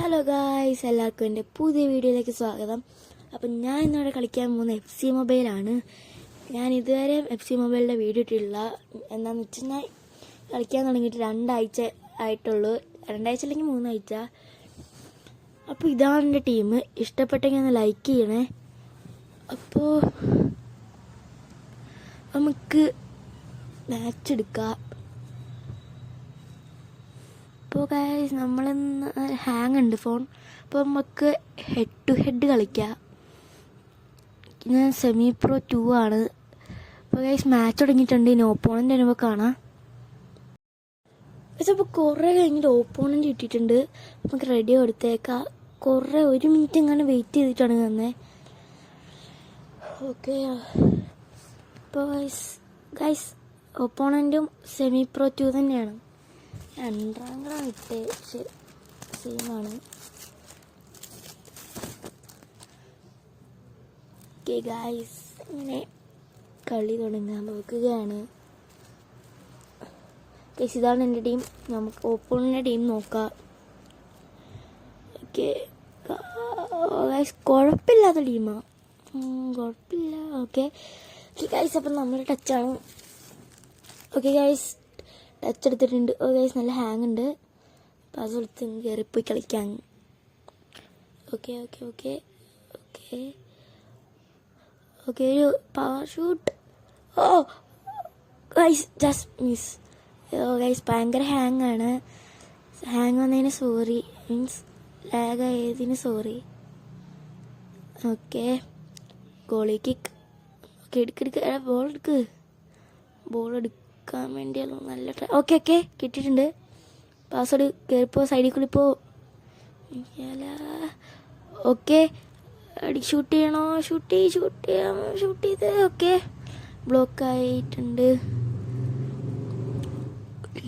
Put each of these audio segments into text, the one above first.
Hello guys, എല്ലാവർക്കും എൻ്റെ പുതിയ വീഡിയോയിലേക്ക് സ്വാഗതം. അപ്പം ഞാൻ ഇന്നിവിടെ കളിക്കാൻ പോകുന്ന FC മൊബൈലാണ്. ഞാൻ ഇതുവരെ FC മൊബൈലിൻ്റെ വീഡിയോ ഇട്ടില്ല. എന്താണെന്ന് വെച്ചാൽ ഞാൻ കളിക്കാൻ തുടങ്ങിയിട്ട് 2 ആഴ്ച ആയിട്ടുള്ളൂ. 2 ആഴ്ച അല്ലെങ്കിൽ 3 ആഴ്ച. അപ്പോൾ ഇതാണ് എൻ്റെ ടീം. ഇഷ്ടപ്പെട്ടെങ്കിൽ ഒന്ന് ലൈക്ക് ചെയ്യണേ. അപ്പോൾ നമുക്ക് മാച്ച് എടുക്കാം. അപ്പോൾ ഗൈസ്, നമ്മളിന്ന് ഹാങ് ഉണ്ട് ഫോൺ. അപ്പോൾ നമുക്ക് ഹെഡ് ടു ഹെഡ് കളിക്കാം. ഞാൻ സെമി പ്രോ 2 ആണ്. അപ്പോൾ ഗൈസ്, മാച്ച് തുടങ്ങിയിട്ടുണ്ട്. ഇനി ഓപ്പോണൻ്റ് വരുമ്പോൾ കാണാം. പക്ഷേ അപ്പോൾ കുറേ കഴിഞ്ഞിട്ട് ഓപ്പോണൻ്റ് കിട്ടിയിട്ടുണ്ട്. നമുക്ക് റെഡി കൊടുത്തേക്കാം. കുറേ 1 മിനിറ്റ് എങ്ങനെ വെയിറ്റ് ചെയ്തിട്ടാണ് തന്നെ. ഓക്കെ, അപ്പോൾ ഗൈസ് ഓപ്പോണൻറ്റും സെമി പ്രോ 2 തന്നെയാണ്. 2ാം ഗ്രാം ഇട്ടേ, പക്ഷെ സെയിമാണ്. ഓക്കെ ഗൈസ്, ഇങ്ങനെ കളി തുടങ്ങാൻ നോക്കുകയാണ്. ഗൈസ്, ഇതാണ് എൻ്റെ ടീം. നമുക്ക് ഓപ്പോണൻ്റെ ടീം നോക്കാം. ഓക്കെ ഗൈസ്, കുഴപ്പമില്ലാത്ത ടീമാണ്. കുഴപ്പമില്ല. ഓക്കെ ഗൈസ്, അപ്പം നമ്മുടെ ടച്ചാണ്. ഓക്കെ ഗൈസ്, ടച്ച് എടുത്തിട്ടുണ്ട്. ഓ ഗൈസ്, നല്ല ഹാങ് ഉണ്ട്. പാസ് എടുത്ത് കയറിപ്പോയി കളിക്കാൻ. Okay okay okay okay okay ഒരു power shoot. Oh guys, just miss. Oh guys, ഭയങ്കര ഹാങ് ആണ്. ഹാങ് വന്നതിന് സോറി. മീൻസ് ലാഗ് ആയതിന് sorry. Okay, goalie kick. Okay, എടുക്കെടുക്ക, ബോൾ എടുക്ക്. ബോൾ എടുക്കാൻ വേണ്ടിയല്ലോ നല്ല ട്രൈ. ഓക്കെ ഓക്കെ, കിട്ടിയിട്ടുണ്ട്. പാസ്വേഡ് കയറിപ്പോ, സൈഡിൽ കൂടി പോ. ഓക്കെ, ഷൂട്ട് ചെയ്യണോ? ഷൂട്ട് ചെയ്ത്. ഓക്കെ, ബ്ലോക്ക് ആയിട്ടുണ്ട്.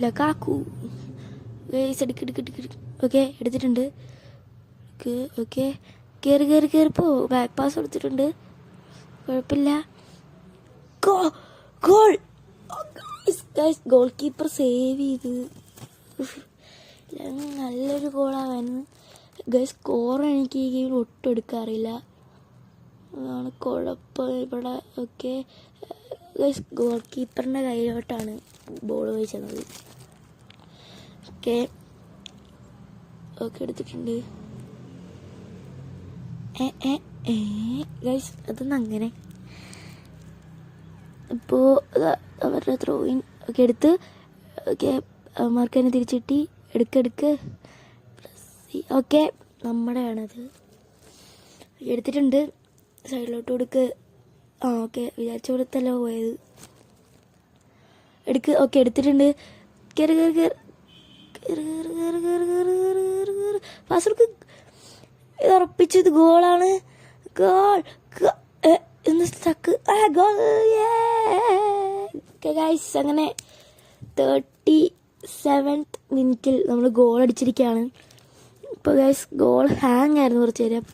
ലക്കാക്കു എടുക്ക്. ഓക്കെ, എടുത്തിട്ടുണ്ട്. ഓക്കെ, കയറിപ്പോ. ബാക്ക് പാസ് കൊടുത്തിട്ടുണ്ട്. കുഴപ്പമില്ല. ഗോൾ. ഗോൾ കീപ്പർ സേവ് ചെയ്ത്. നല്ലൊരു ഗോളാവായിരുന്നു. ഗൈസ്, സ്കോർ എനിക്ക് ഈ ഗെയിമിൽ ഒട്ടും എടുക്കാറില്ല. അതാണ് കുഴപ്പം ഇവിടെ. ഓക്കെ ഗൈസ്, ഗോൾ കീപ്പറിൻ്റെ കയ്യിലോട്ടാണ് ബോൾ പോയി ചെന്നത്. ഓക്കെ ഓക്കെ, എടുത്തിട്ടുണ്ട്. ഗൈസ്, അതൊന്നും അങ്ങനെ. ഇപ്പോൾ അവരുടെ ത്രോയിൻ. ഓക്കെ, എടുത്ത്. ഓക്കെ, മാർക്ക് തന്നെ തിരിച്ചിട്ടി. എടുക്ക്. ഓക്കെ, നമ്മുടെയാണത്. എടുത്തിട്ടുണ്ട്. സൈഡിലോട്ട് കൊടുക്ക്. ഓക്കെ, വിചാരിച്ച കൊടുത്തല്ലോ പോയത്. എടുക്ക്. ഓക്കെ, എടുത്തിട്ടുണ്ട്. കയറി. പാസ് കൊടുക്ക്. ഇത് ഉറപ്പിച്ചത് ഗോളാണ്. ഗോൾ എന്ന് സ്റ്റക്ക്. ഗോൾ. ഗൈസ്, അങ്ങനെ 37th മിനിറ്റിൽ നമ്മൾ ഗോൾ അടിച്ചിരിക്കുകയാണ്. ഇപ്പോൾ ഗൈസ്, ഗോൾ ഹാങ് ആയിരുന്നു കുറച്ച് നേരം.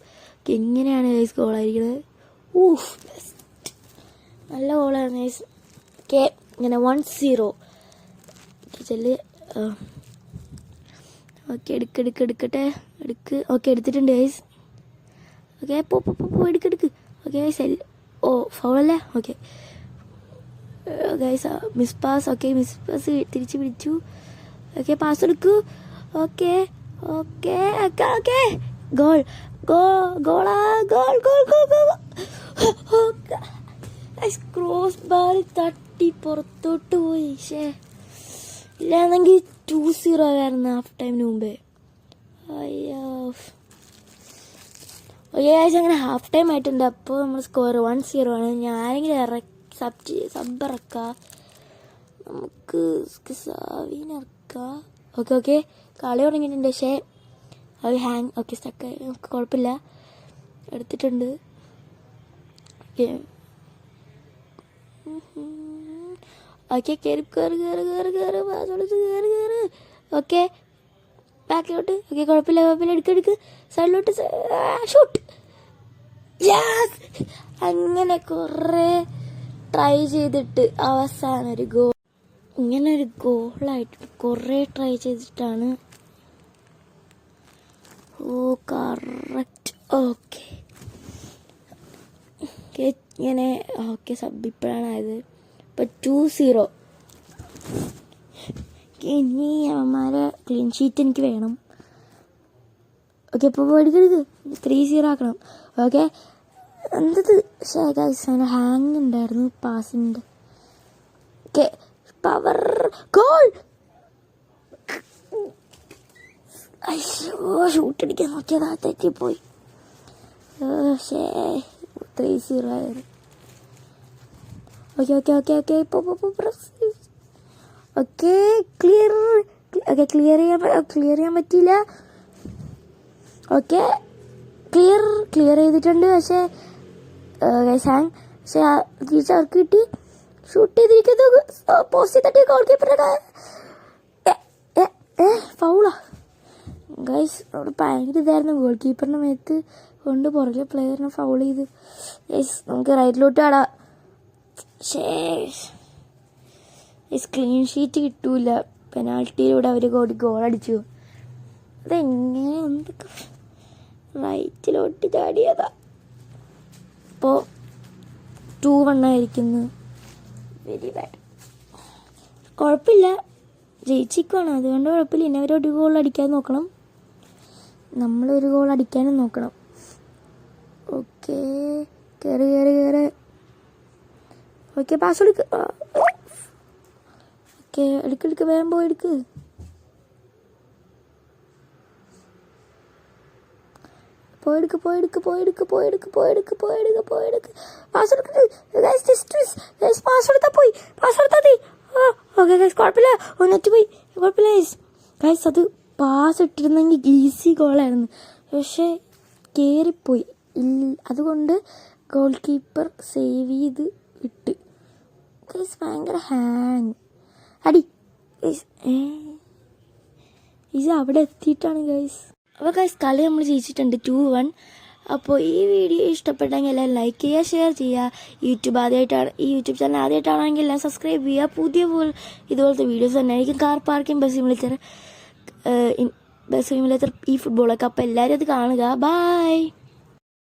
എങ്ങനെയാണ് ഗൈസ് ഗോളായിരിക്കുന്നത്? ബെസ്റ്റ്, നല്ല ഗോളായിരുന്നു ഗൈസ്. ഓക്കെ, ഇങ്ങനെ 1-0 ചെല്ല്. ഓക്കെ, എടുക്കട്ടെ. ഓക്കെ, എടുത്തിട്ടുണ്ട് ഗൈസ്. ഓക്കെ, പോ എടുക്ക്. ഓക്കെ ഗൈസ്, ഫൗളല്ലേ? Okay guys, miss pass. Okay, miss pass തിരിച്ച് പിടിച്ചു. ഓക്കെ, പാസ് എടുക്കൂ. Okay goal. ക്രോസ് ബാർ തട്ടി പുറത്തോട്ട് പോയി. ഇല്ലാന്നെങ്കിൽ 2-0 ആയിരുന്നു ഹാഫ് ടൈമിന് മുമ്പേ. അയ്യോ. ഓക്കെ ഗൈസ്, അങ്ങനെ ഹാഫ് ടൈം ആയിട്ടുണ്ട്. അപ്പോൾ നമ്മൾ സ്കോർ 1-0 ആണ്. ഞാനെങ്കിലും സബ് ഇറക്കാം. നമുക്ക് സാവിനിറക്കാം. ഓക്കെ, കളി തുടങ്ങിയിട്ടുണ്ട്. പക്ഷേ അത് ഹാങ്. Okay, stuck. നമുക്ക് കുഴപ്പമില്ല. എടുത്തിട്ടുണ്ട്. ഓക്കെ, കയറി. ഓക്കെ, ബാക്കിലോട്ട്. ഓക്കെ, കുഴപ്പമില്ല. എടുക്ക്. സൈഡിലോട്ട് ഷൂട്ട്. അങ്ങനെ കുറേ ട്രൈ ചെയ്തിട്ട് അവസാനം ഒരു ഗോൾ. ഇങ്ങനെ ഒരു ഗോളായിട്ട് കുറേ ട്രൈ ചെയ്തിട്ടാണ് ഓ കറക്റ്റ്. ഓക്കെ ഇങ്ങനെ ഓക്കെ സബ് ഇപ്പോഴാണ് ആയത്. ഇപ്പം 2-0. ഇനി അവന്മാരെ ക്ലീൻ ഷീറ്റ് എനിക്ക് വേണം. ഓക്കെ ഇപ്പോൾ എടുക്കരുത്, 3-0 ആക്കണം. ഓക്കെ എന്തത് അതിന് ഹാങ് ഉണ്ടായിരുന്നു പാസിൻ്റെ. Okay power goal. അയ്യോ ഷൂട്ടടിക്കാൻ നോക്കിയതാ, തെറ്റിപ്പോയി. 3-0 ആയത്. ഓക്കെ ഓക്കെ ഓക്കെ ഓക്കെ ഇപ്പോൾ ഓക്കെ ക്ലിയർ. ഓക്കെ ക്ലിയർ ചെയ്യാൻ പറ്റിയില്ല. ഓക്കെ ക്ലിയർ ചെയ്തിട്ടുണ്ട്. പക്ഷേ ഹാങ്. പക്ഷേ തിരിച്ചവർക്ക് കിട്ടി. ഷൂട്ട് ചെയ്തിരിക്കുന്നത് പോസ്റ്റ് തട്ടി ഗോൾ കീപ്പറുടെ ഫൗളാ ഗൈസ്. അവിടെ ഭയങ്കര ഇതായിരുന്നു, ഗോൾ കീപ്പറിൻ്റെ മേത്ത് കൊണ്ട് പുറകെ പ്ലെയറിനെ ഫൗൾ ചെയ്ത്. ഗൈസ് നമുക്ക് റൈറ്റിലോട്ട് ആടാം. ക്ലീൻ ഷീറ്റ് കിട്ടൂല, പെനാൾട്ടിയിലൂടെ അവർ ഗോൾ അടിച്ചു. അതെങ്ങനെ എന്തൊക്കെ റൈറ്റിലോട്ട് ചാടിയതാ. ഇപ്പോൾ 2-1 ആയിരിക്കുന്നു. Very bad. കുഴപ്പമില്ല, ജയിച്ചിക്കുവാണ്, അതുകൊണ്ട് കുഴപ്പമില്ല. ഇനി അവരൊരു ഗോൾ അടിക്കാൻ നോക്കണം, നമ്മളൊരു ഗോൾ അടിക്കാനും നോക്കണം. ഓക്കെ കയറി. ഓക്കെ പാസ് എടുക്ക്. ഓക്കെ എടുക്ക് വേഗം പോയി എടുക്ക്. പോയെടുക്ക്. പാസ് എടുത്താ പോയി. ഓക്കെ ഗൈസ് കുഴപ്പമില്ല, ഒന്നിട്ട് പോയി, കുഴപ്പമില്ല ഗൈസ്. അത് പാസ് ഇട്ടിരുന്നെങ്കിൽ ഈസി ഗോളായിരുന്നു, പക്ഷേ കയറിപ്പോയി. അതുകൊണ്ട് ഗോൾ കീപ്പർ സേവ് ചെയ്ത് ഇട്ട്. ഗൈസ് ഭയങ്കര ഹാങ് അടി ഗൈസ്. ഇത് അവിടെ എത്തിയിട്ടാണ് ഗൈസ്. അപ്പോൾ ഗൈസ് കളി നമ്മൾ ജയിച്ചിട്ടുണ്ട് 2-1. അപ്പോൾ ഈ വീഡിയോ ഇഷ്ടപ്പെട്ടെങ്കിൽ എല്ലാം ലൈക്ക് ചെയ്യുക, ഷെയർ ചെയ്യുക. ഈ യൂട്യൂബ് ചാനൽ ആദ്യമായിട്ടാണെങ്കിൽ എല്ലാം സബ്സ്ക്രൈബ് ചെയ്യുക. പുതിയ ഇതുപോലത്തെ വീഡിയോസ് തന്നെ ആയിരിക്കും. കാർ പാർക്കിംഗ്, ബസ് സിമുലേറ്റർ, ഈ ഫുട്ബോളൊക്കെ. അപ്പോൾ എല്ലാവരും അത് കാണുക. ബൈ.